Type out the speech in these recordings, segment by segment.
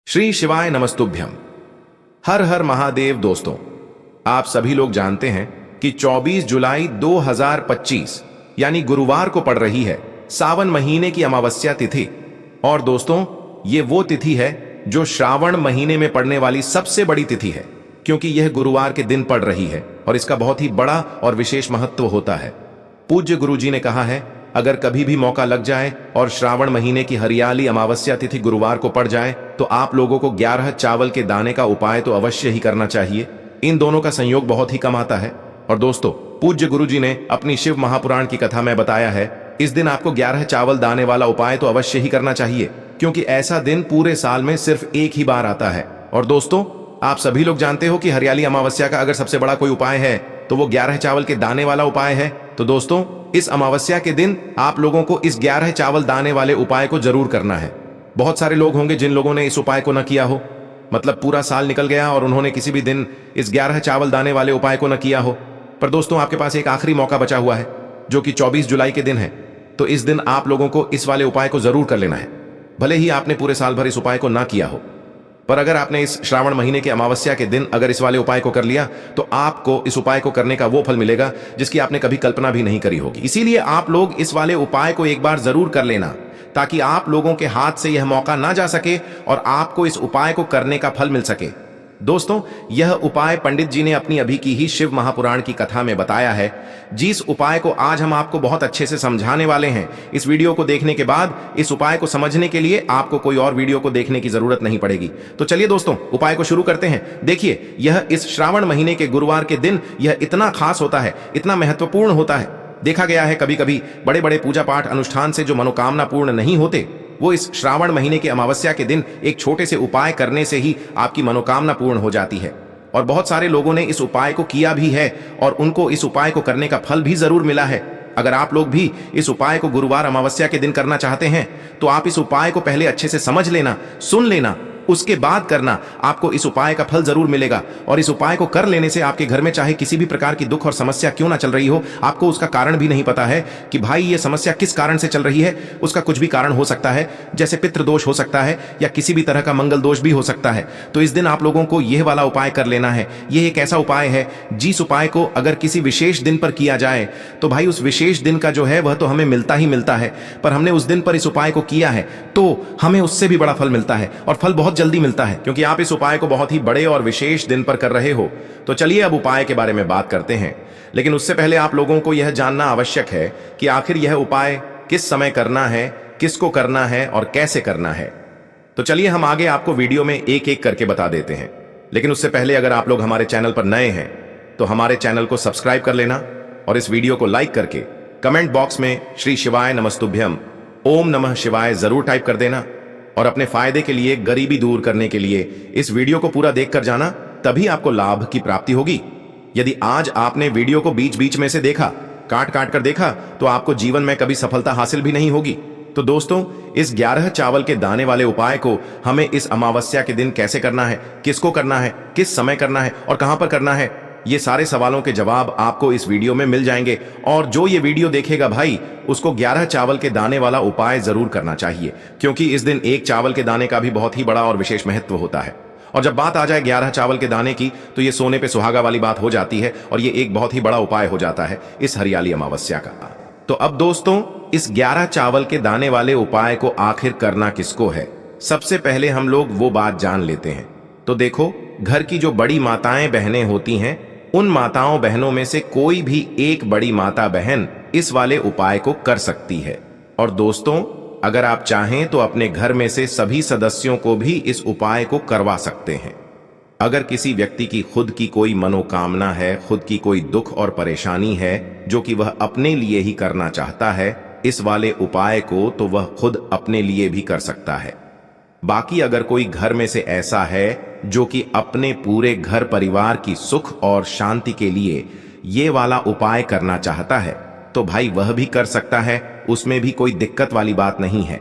श्री शिवाय नमस्तुभ्यम। हर हर महादेव। दोस्तों, आप सभी लोग जानते हैं कि 24 जुलाई 2025 यानी गुरुवार को पड़ रही है सावन महीने की अमावस्या तिथि। और दोस्तों, ये वो तिथि है जो श्रावण महीने में पड़ने वाली सबसे बड़ी तिथि है, क्योंकि यह गुरुवार के दिन पड़ रही है और इसका बहुत ही बड़ा और विशेष महत्व होता है। पूज्य गुरुजी ने कहा है, अगर कभी भी मौका लग जाए और श्रावण महीने की हरियाली अमावस्या तिथि गुरुवार को पड़ जाए तो आप लोगों को 11 चावल के दाने का उपाय तो अवश्य ही करना चाहिए। इन दोनों का संयोग बहुत ही कम आता है। और दोस्तों, पूज्य गुरुजी ने अपनी शिव महापुराण की कथा में बताया है, इस दिन आपको 11 चावल दाने वाला उपाय तो अवश्य ही करना चाहिए, क्योंकि ऐसा दिन पूरे साल में सिर्फ एक ही बार आता है। और दोस्तों, आप सभी लोग जानते हो कि हरियाली अमावस्या का अगर सबसे बड़ा कोई उपाय है तो वो 11 चावल के दाने वाला उपाय है। तो दोस्तों, इस अमावस्या के दिन आप लोगों को इस 11 चावल दाने वाले उपाय को जरूर करना है। बहुत सारे लोग होंगे जिन लोगों ने इस उपाय को न किया हो, मतलब पूरा साल निकल गया और उन्होंने किसी भी दिन इस 11 चावल दाने वाले उपाय को न किया हो। पर दोस्तों, आपके पास एक आखिरी मौका बचा हुआ है जो कि 24 जुलाई के दिन है। तो इस दिन आप लोगों को इस वाले उपाय को जरूर कर लेना है, भले ही आपने पूरे साल भर इस उपाय को ना किया हो। पर अगर आपने इस श्रावण महीने के अमावस्या के दिन अगर इस वाले उपाय को कर लिया तो आपको इस उपाय को करने का वो फल मिलेगा जिसकी आपने कभी कल्पना भी नहीं करी होगी। इसीलिए आप लोग इस वाले उपाय को एक बार जरूर कर लेना, ताकि आप लोगों के हाथ से यह मौका ना जा सके और आपको इस उपाय को करने का फल मिल सके। दोस्तों, यह उपाय पंडित जी ने अपनी अभी की ही शिव महापुराण की कथा में बताया है, जिस उपाय को आज हम आपको बहुत अच्छे से समझाने वाले हैं। इस वीडियो को देखने के बाद इस उपाय को समझने के लिए आपको कोई और वीडियो को देखने की जरूरत नहीं पड़ेगी। तो चलिए दोस्तों, उपाय को शुरू करते हैं। देखिए, यह इस श्रावण महीने के गुरुवार के दिन यह इतना खास होता है, इतना महत्वपूर्ण होता है। देखा गया है कभी कभी बड़े बड़े पूजा पाठ अनुष्ठान से जो मनोकामना पूर्ण नहीं होते, वो इस श्रावण महीने के अमावस्या के दिन एक छोटे से उपाय करने से ही आपकी मनोकामना पूर्ण हो जाती है। और बहुत सारे लोगों ने इस उपाय को किया भी है और उनको इस उपाय को करने का फल भी जरूर मिला है। अगर आप लोग भी इस उपाय को गुरुवार अमावस्या के दिन करना चाहते हैं तो आप इस उपाय को पहले अच्छे से समझ लेना, सुन लेना, उसके बाद करना। आपको इस उपाय का फल जरूर मिलेगा। और इस उपाय को कर लेने से आपके घर में चाहे किसी भी प्रकार की दुख और समस्या क्यों ना चल रही हो, आपको उसका कारण भी नहीं पता है कि भाई ये समस्या किस कारण से चल रही है, उसका कुछ भी कारण हो सकता है, जैसे पितृदोष हो सकता है या किसी भी तरह का मंगल दोष भी हो सकता है। तो इस दिन आप लोगों को यह वाला उपाय कर लेना है। यह एक ऐसा उपाय है जिस उपाय को अगर किसी विशेष दिन पर किया जाए तो भाई उस विशेष दिन का जो है वह तो हमें मिलता ही मिलता है, पर हमने उस दिन पर इस उपाय को किया है तो हमें उससे भी बड़ा फल मिलता है। और फल बहुत जल्दी मिलता है, क्योंकि आप इस उपाय को बहुत ही बड़े और विशेष दिन पर कर रहे हो। तो चलिए अब उपाय के बारे में बात करते हैं। लेकिन उससे पहले आप लोगों को यह जानना आवश्यक है कि आखिर यह उपाय किस समय करना है, किसको करना है और कैसे करना है। तो चलिए हम आगे आपको वीडियो में एक एक करके बता देते हैं। लेकिन उससे पहले अगर आप लोग हमारे चैनल पर नए हैं तो हमारे चैनल को सब्सक्राइब कर लेना और इस वीडियो को लाइक करके कमेंट बॉक्स में श्री शिवाय नमस्तुभ्यम, ओम नमः शिवाय जरूर टाइप कर देना। और अपने फायदे के लिए, गरीबी दूर करने के लिए इस वीडियो को पूरा देखकर जाना, तभी आपको लाभ की प्राप्ति होगी। यदि आज आपने वीडियो को बीच बीच में से देखा, काट काट कर देखा, तो आपको जीवन में कभी सफलता हासिल भी नहीं होगी। तो दोस्तों, इस 11 चावल के दाने वाले उपाय को हमें इस अमावस्या के दिन कैसे करना है, किसको करना है, किस समय करना है और कहां पर करना है, ये सारे सवालों के जवाब आपको इस वीडियो में मिल जाएंगे। और जो ये वीडियो देखेगा भाई, उसको 11 चावल के दाने वाला उपाय जरूर करना चाहिए, क्योंकि इस दिन एक चावल के दाने का भी बहुत ही बड़ा और विशेष महत्व होता है। और जब बात आ जाए 11 चावल के दाने की तो ये सोने पे सुहागा वाली बात हो जाती है और ये एक बहुत ही बड़ा उपाय हो जाता है इस हरियाली अमावस्या का। तो अब दोस्तों, इस 11 चावल के दाने वाले उपाय को आखिर करना किसको है, सबसे पहले हम लोग वो बात जान लेते हैं। तो देखो, घर की जो बड़ी माताएं बहनें होती हैं, उन माताओं बहनों में से कोई भी एक बड़ी माता बहन इस वाले उपाय को कर सकती है। और दोस्तों, अगर आप चाहें तो अपने घर में से सभी सदस्यों को भी इस उपाय को करवा सकते हैं। अगर किसी व्यक्ति की खुद की कोई मनोकामना है, खुद की कोई दुख और परेशानी है जो कि वह अपने लिए ही करना चाहता है इस वाले उपाय को, तो वह खुद अपने लिए भी कर सकता है। बाकी अगर कोई घर में से ऐसा है जो कि अपने पूरे घर परिवार की सुख और शांति के लिए ये वाला उपाय करना चाहता है तो भाई वह भी कर सकता है, उसमें भी कोई दिक्कत वाली बात नहीं है।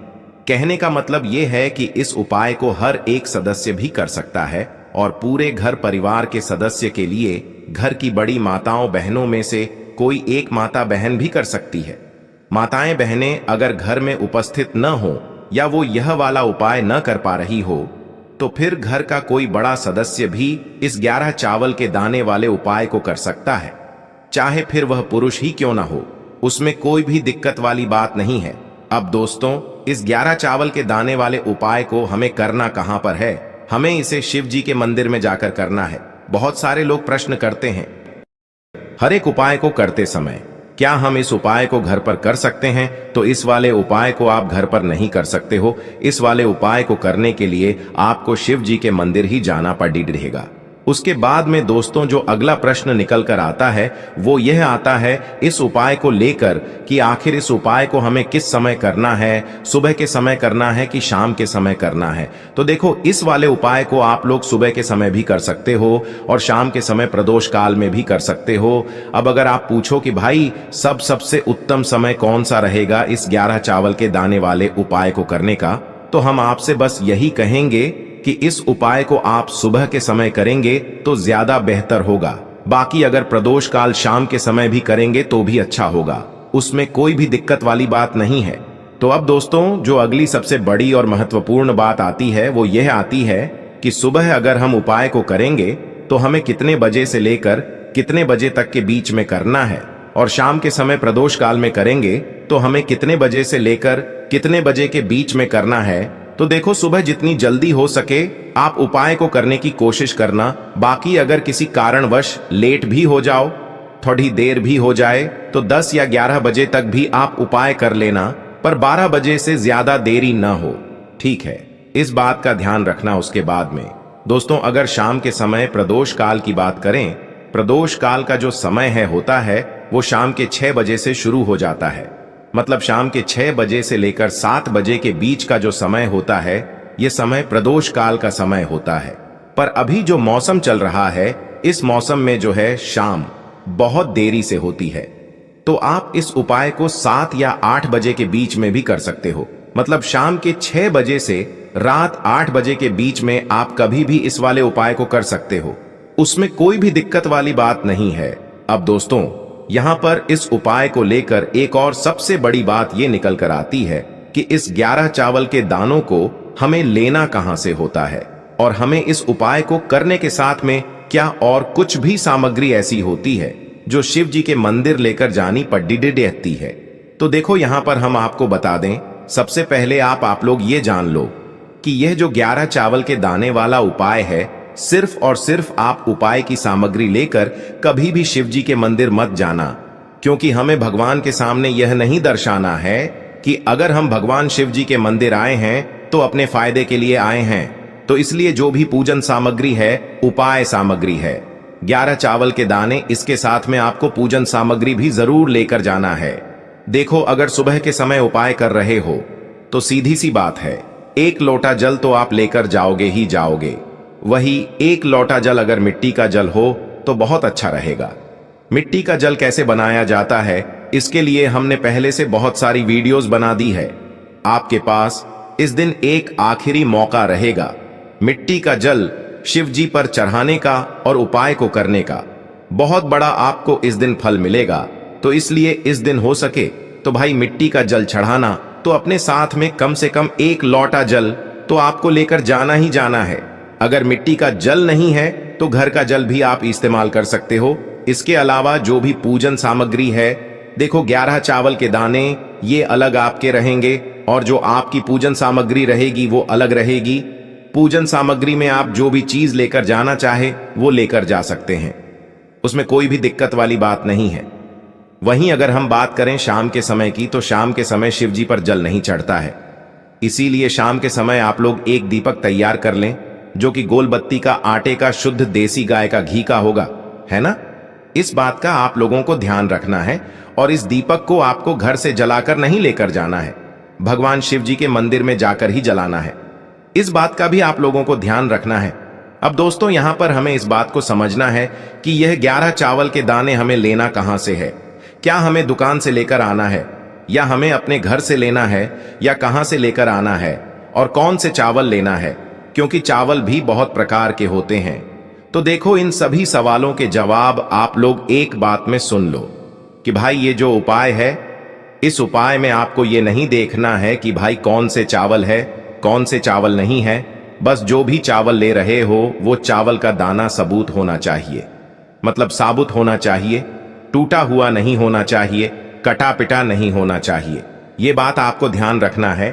कहने का मतलब ये है कि इस उपाय को हर एक सदस्य भी कर सकता है और पूरे घर परिवार के सदस्य के लिए घर की बड़ी माताओं बहनों में से कोई एक माता बहन भी कर सकती है। माताएं बहनें अगर घर में उपस्थित न हो या वो यह वाला उपाय न कर पा रही हो तो फिर घर का कोई बड़ा सदस्य भी इस 11 चावल के दाने वाले उपाय को कर सकता है, चाहे फिर वह पुरुष ही क्यों ना हो। उसमें कोई भी दिक्कत वाली बात नहीं है। अब दोस्तों, इस 11 चावल के दाने वाले उपाय को हमें करना कहां पर है? हमें इसे शिव जी के मंदिर में जाकर करना है। बहुत सारे लोग प्रश्न करते हैं हर एक उपाय को करते समय, क्या हम इस उपाय को घर पर कर सकते हैं? तो इस वाले उपाय को आप घर पर नहीं कर सकते हो। इस वाले उपाय को करने के लिए आपको शिव जी के मंदिर ही जाना पड़ेगा। उसके बाद में दोस्तों जो अगला प्रश्न निकल कर आता है वो यह आता है इस उपाय को लेकर कि आखिर इस उपाय को हमें किस समय करना है, सुबह के समय करना है कि शाम के समय करना है। तो देखो, इस वाले उपाय को आप लोग सुबह के समय भी कर सकते हो और शाम के समय प्रदोष काल में भी कर सकते हो। अब अगर आप पूछो कि भाई सबसे उत्तम समय कौन सा रहेगा इस 11 चावल के दाने वाले उपाय को करने का, तो हम आपसे बस यही कहेंगे कि इस उपाय को आप सुबह के समय करेंगे तो ज्यादा बेहतर होगा। बाकी अगर प्रदोष काल शाम के समय भी करेंगे तो भी अच्छा होगा, उसमें कोई भी दिक्कत वाली बात नहीं है। तो अब दोस्तों जो अगली सबसे बड़ी और महत्वपूर्ण बात आती है वो यह आती है कि सुबह अगर हम उपाय को करेंगे तो हमें कितने बजे से लेकर कितने बजे तक के बीच में करना है, और शाम के समय प्रदोष काल में करेंगे तो हमें कितने बजे से लेकर कितने बजे के बीच में करना है। तो देखो, सुबह जितनी जल्दी हो सके आप उपाय को करने की कोशिश करना। बाकी अगर किसी कारणवश लेट भी हो जाओ, थोड़ी देर भी हो जाए, तो 10 या 11 बजे तक भी आप उपाय कर लेना, पर 12 बजे से ज्यादा देरी ना हो, ठीक है? इस बात का ध्यान रखना। उसके बाद में दोस्तों अगर शाम के समय प्रदोष काल की बात करें, प्रदोष काल का जो समय होता है वो शाम के 6 बजे से शुरू हो जाता है। मतलब शाम के 6 बजे से लेकर 7 बजे के बीच का जो समय होता है ये समय प्रदोष काल का समय होता है। पर अभी जो मौसम चल रहा है इस मौसम में जो है शाम बहुत देरी से होती है, तो आप इस उपाय को 7 या 8 बजे के बीच में भी कर सकते हो। मतलब शाम के 6 बजे से रात 8 बजे के बीच में आप कभी भी इस वाले उपाय को कर सकते हो, उसमें कोई भी दिक्कत वाली बात नहीं है। अब दोस्तों यहां पर इस उपाय को लेकर एक और सबसे बड़ी बात यह निकल कर आती है कि इस 11 चावल के दानों को हमें लेना कहां से होता है, और हमें इस उपाय को करने के साथ में क्या और कुछ भी सामग्री ऐसी होती है जो शिव जी के मंदिर लेकर जानी पड़ती है। तो देखो यहां पर हम आपको बता दें, सबसे पहले आप लोग ये जान लो कि यह जो 11 चावल के दाने वाला उपाय है, सिर्फ और सिर्फ आप उपाय की सामग्री लेकर कभी भी शिव जी के मंदिर मत जाना, क्योंकि हमें भगवान के सामने यह नहीं दर्शाना है कि अगर हम भगवान शिव जी के मंदिर आए हैं तो अपने फायदे के लिए आए हैं। तो इसलिए जो भी पूजन सामग्री है उपाय सामग्री है। 11 चावल के दाने, इसके साथ में आपको पूजन सामग्री भी जरूर लेकर जाना है। देखो, अगर सुबह के समय उपाय कर रहे हो तो सीधी सी बात है, 1 लोटा जल तो आप लेकर जाओगे ही जाओगे। वही 1 लोटा जल अगर मिट्टी का जल हो तो बहुत अच्छा रहेगा। मिट्टी का जल कैसे बनाया जाता है इसके लिए हमने पहले से बहुत सारी वीडियोस बना दी है। आपके पास इस दिन एक आखिरी मौका रहेगा मिट्टी का जल शिव जी पर चढ़ाने का और उपाय को करने का। बहुत बड़ा आपको इस दिन फल मिलेगा। तो इसलिए इस दिन हो सके तो भाई मिट्टी का जल चढ़ाना, तो अपने साथ में कम से कम 1 लोटा जल तो आपको लेकर जाना ही जाना है। अगर मिट्टी का जल नहीं है तो घर का जल भी आप इस्तेमाल कर सकते हो। इसके अलावा जो भी पूजन सामग्री है, देखो 11 चावल के दाने ये अलग आपके रहेंगे और जो आपकी पूजन सामग्री रहेगी वो अलग रहेगी। पूजन सामग्री में आप जो भी चीज लेकर जाना चाहे वो लेकर जा सकते हैं, उसमें कोई भी दिक्कत वाली बात नहीं है। वहीं अगर हम बात करें शाम के समय की, तो शाम के समय शिव जी पर जल नहीं चढ़ता है। इसीलिए शाम के समय आप लोग एक दीपक तैयार कर लें जो कि गोल बत्ती का आटे का शुद्ध देसी गाय का घी का होगा, है ना? इस बात का आप लोगों को ध्यान रखना है। और इस दीपक को आपको घर से जलाकर नहीं लेकर जाना है, भगवान शिव जी के मंदिर में जाकर ही जलाना है। इस बात का भी आप लोगों को ध्यान रखना है। अब दोस्तों यहां पर हमें इस बात को समझना है कि यह 11 चावल के दाने हमें लेना कहां से है। क्या हमें दुकान से लेकर आना है, या हमें अपने घर से लेना है, या कहां से लेकर आना है, और कौन से चावल लेना है, क्योंकि चावल भी बहुत प्रकार के होते हैं। तो देखो, इन सभी सवालों के जवाब आप लोग एक बात में सुन लो कि भाई ये जो उपाय है, इस उपाय में आपको ये नहीं देखना है कि भाई कौन से चावल है कौन से चावल नहीं है। बस जो भी चावल ले रहे हो वो चावल का दाना सबूत होना चाहिए, मतलब साबुत होना चाहिए, टूटा हुआ नहीं होना चाहिए, कटा पिटा नहीं होना चाहिए। ये बात आपको ध्यान रखना है।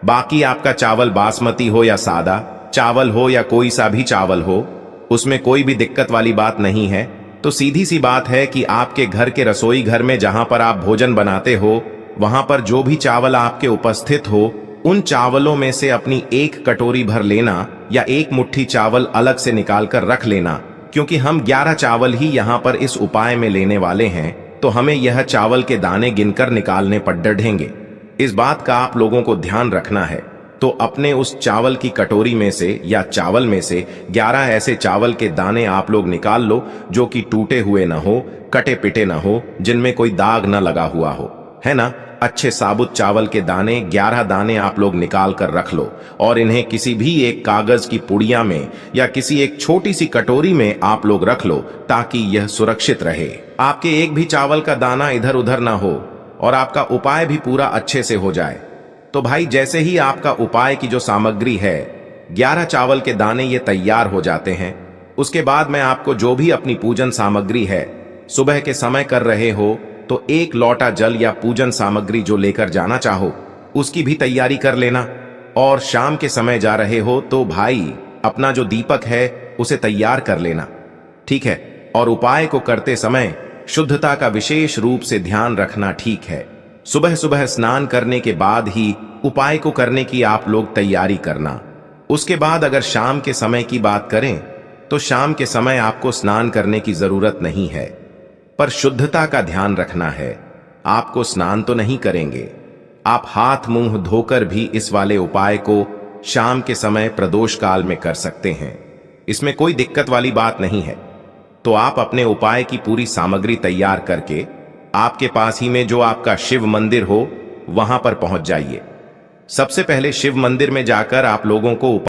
बाकी आपका चावल बासमती हो या सादा चावल हो या कोई सा भी चावल हो, उसमें कोई भी दिक्कत वाली बात नहीं है। तो सीधी सी बात है कि आपके घर के रसोई घर में जहां पर आप भोजन बनाते हो, वहां पर जो भी चावल आपके उपस्थित हो, उन चावलों में से अपनी एक कटोरी भर लेना या एक मुट्ठी चावल अलग से निकाल कर रख लेना, क्योंकि हम 11 चावल ही यहाँ पर इस उपाय में लेने वाले हैं, तो हमें यह चावल के दाने गिनकर निकालने पड़ डढ़ेंगे। इस बात का आप लोगों को ध्यान रखना है। तो अपने उस चावल की कटोरी में से या चावल में से 11 ऐसे चावल के दाने आप लोग निकाल लो जो कि टूटे हुए ना हो, कटे पिटे ना हो, जिनमें कोई दाग ना लगा हुआ हो, है ना। अच्छे साबुत चावल के दाने 11 दाने आप लोग निकाल कर रख लो और इन्हें किसी भी एक कागज की पुड़िया में या किसी एक छोटी सी कटोरी में आप लोग रख लो, ताकि यह सुरक्षित रहे। आपके एक भी चावल का दाना इधर उधर ना हो और आपका उपाय भी पूरा अच्छे से हो जाए। तो भाई जैसे ही आपका उपाय की जो सामग्री है, 11 चावल के दाने ये तैयार हो जाते हैं, उसके बाद मैं आपको जो भी अपनी पूजन सामग्री है, सुबह के समय कर रहे हो तो 1 लोटा जल या पूजन सामग्री जो लेकर जाना चाहो उसकी भी तैयारी कर लेना। और शाम के समय जा रहे हो तो भाई अपना जो दीपक है उसे तैयार कर लेना, ठीक है। और उपाय को करते समय शुद्धता का विशेष रूप से ध्यान रखना, ठीक है। सुबह सुबह स्नान करने के बाद ही उपाय को करने की आप लोग तैयारी करना। उसके बाद अगर शाम के समय की बात करें तो शाम के समय आपको स्नान करने की जरूरत नहीं है, पर शुद्धता का ध्यान रखना है। आपको स्नान तो नहीं करेंगे, आप हाथ मुंह धोकर भी इस वाले उपाय को शाम के समय प्रदोष काल में कर सकते हैं, इसमें कोई दिक्कत वाली बात नहीं है। तो आप अपने उपाय की पूरी सामग्री तैयार करके आपके पास ही में जो आपका शिव मंदिर हो वहां पर पहुंच जाइए। सबसे पहले शिव मंदिर में जाकर आप लोगों को